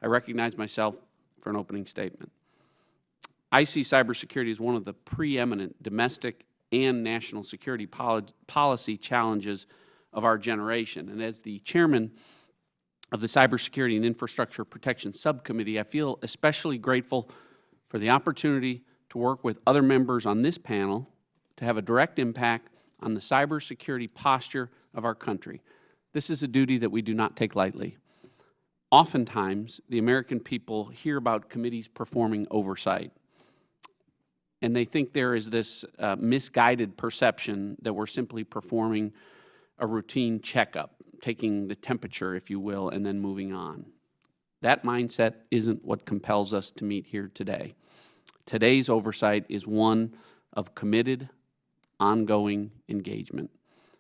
I recognize myself for an opening statement. I see cybersecurity as one of the preeminent domestic and national security policy challenges of our generation. And as the chairman of the Cybersecurity and Infrastructure Protection Subcommittee, I feel especially grateful for the opportunity to work with other members on this panel to have a direct impact on the cybersecurity posture of our country. This is a duty that we do not take lightly. Oftentimes, the American people hear about committees performing oversight, and they think there is this misguided perception that we're simply performing a routine checkup, taking the temperature, if you will, and then moving on. That mindset isn't what compels us to meet here today. Today's oversight is one of committed, ongoing engagement.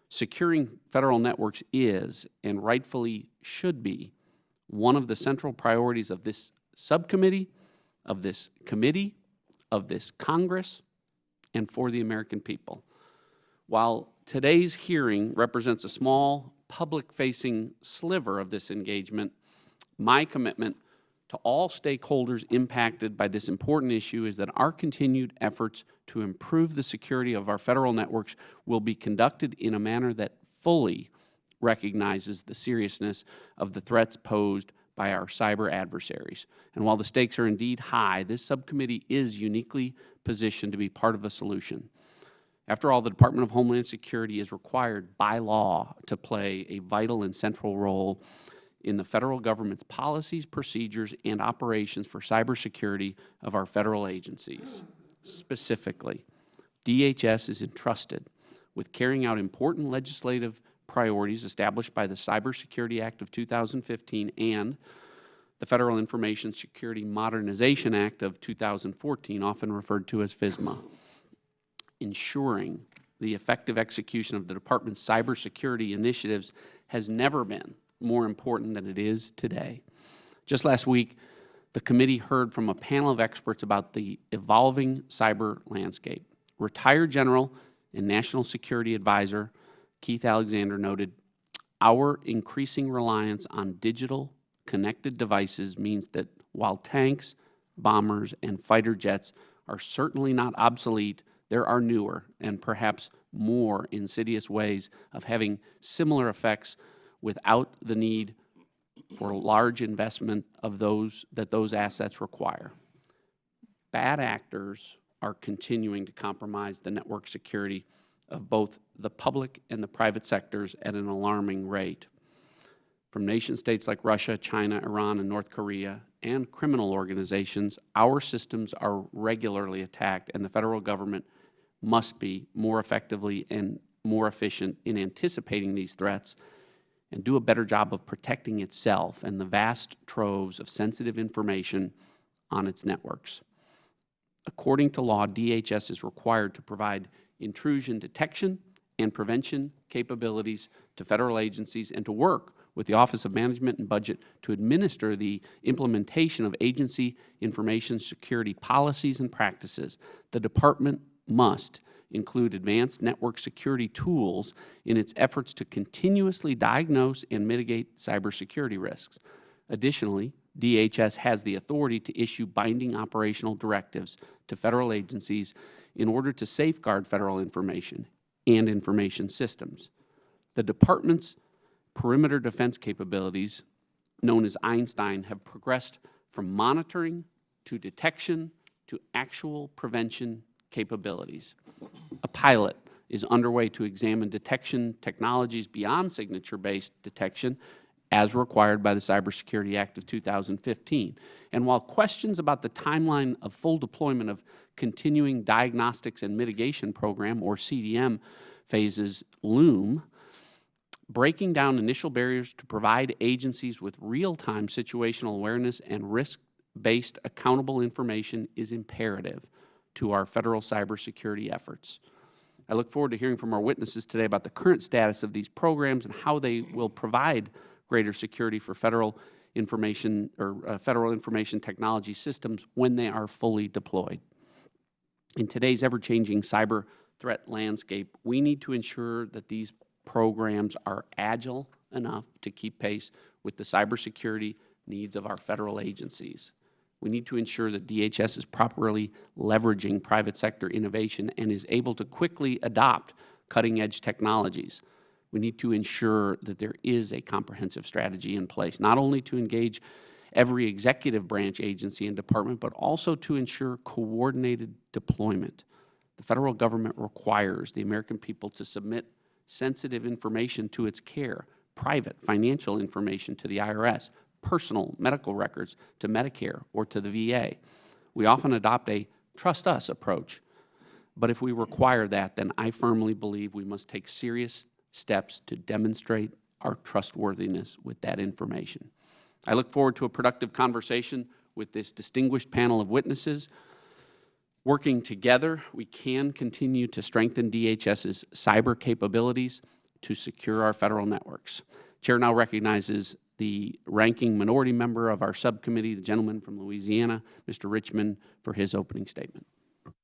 Securing federal networks is, and rightfully should be, one of the central priorities of this subcommittee, of this committee, of this Congress, and for the American people. While today's hearing represents a small, public-facing sliver of this engagement, my commitment to all stakeholders impacted by this important issue is that our continued efforts to improve the security of our federal networks will be conducted in a manner that fully recognizes the seriousness of the threats posed by our cyber adversaries. And while the stakes are indeed high, this subcommittee is uniquely positioned to be part of a solution. After all, the Department of Homeland Security is required by law to play a vital and central role in the federal government's policies, procedures, and operations for cybersecurity of our federal agencies. Specifically, DHS is entrusted with carrying out important legislative priorities established by the Cybersecurity Act of 2015 and the Federal Information Security Modernization Act of 2014, often referred to as FISMA. Ensuring the effective execution of the Department's cybersecurity initiatives has never been more important than it is today. Just last week, the committee heard from a panel of experts about the evolving cyber landscape. Retired General and National Security Advisor Keith Alexander noted, "Our increasing reliance on digital connected devices means that while tanks, bombers, and fighter jets are certainly not obsolete, there are newer and perhaps more insidious ways of having similar effects without the need for large investment of those assets require." Bad actors are continuing to compromise the network security of both the public and the private sectors at an alarming rate. From nation-states like Russia, China, Iran, and North Korea, and criminal organizations, our systems are regularly attacked, and the federal government must be more effectively and more efficient in anticipating these threats and do a better job of protecting itself and the vast troves of sensitive information on its networks. According to law, DHS is required to provide intrusion detection and prevention capabilities to federal agencies and to work with the Office of Management and Budget to administer the implementation of agency information security policies and practices. The Department must include advanced network security tools in its efforts to continuously diagnose and mitigate cybersecurity risks. Additionally, DHS has the authority to issue binding operational directives to federal agencies in order to safeguard federal information and information systems. The Department's perimeter defense capabilities, known as Einstein, have progressed from monitoring to detection to actual prevention capabilities. A pilot is underway to examine detection technologies beyond signature-based detection as required by the Cybersecurity Act of 2015. And while questions about the timeline of full deployment of Continuing Diagnostics and Mitigation Program, or CDM, phases loom, breaking down initial barriers to provide agencies with real-time situational awareness and risk-based accountable information is imperative to our federal cybersecurity efforts. I look forward to hearing from our witnesses today about the current status of these programs and how they will provide greater security for federal information technology systems when they are fully deployed. In today's ever-changing cyber threat landscape, we need to ensure that these programs are agile enough to keep pace with the cybersecurity needs of our federal agencies. We need to ensure that DHS is properly leveraging private sector innovation and is able to quickly adopt cutting-edge technologies. We need to ensure that there is a comprehensive strategy in place, not only to engage every executive branch agency and department, but also to ensure coordinated deployment. The federal government requires the American people to submit sensitive information to its care, private financial information to the IRS, personal medical records to Medicare or to the VA. We often adopt a trust us approach, but if we require that, then I firmly believe we must take serious steps to demonstrate our trustworthiness with that information. I look forward to a productive conversation with this distinguished panel of witnesses. Working together, we can continue to strengthen DHS's cyber capabilities to secure our federal networks. Chair now recognizes the ranking minority member of our subcommittee, the gentleman from Louisiana, Mr. Richmond, for his opening statement.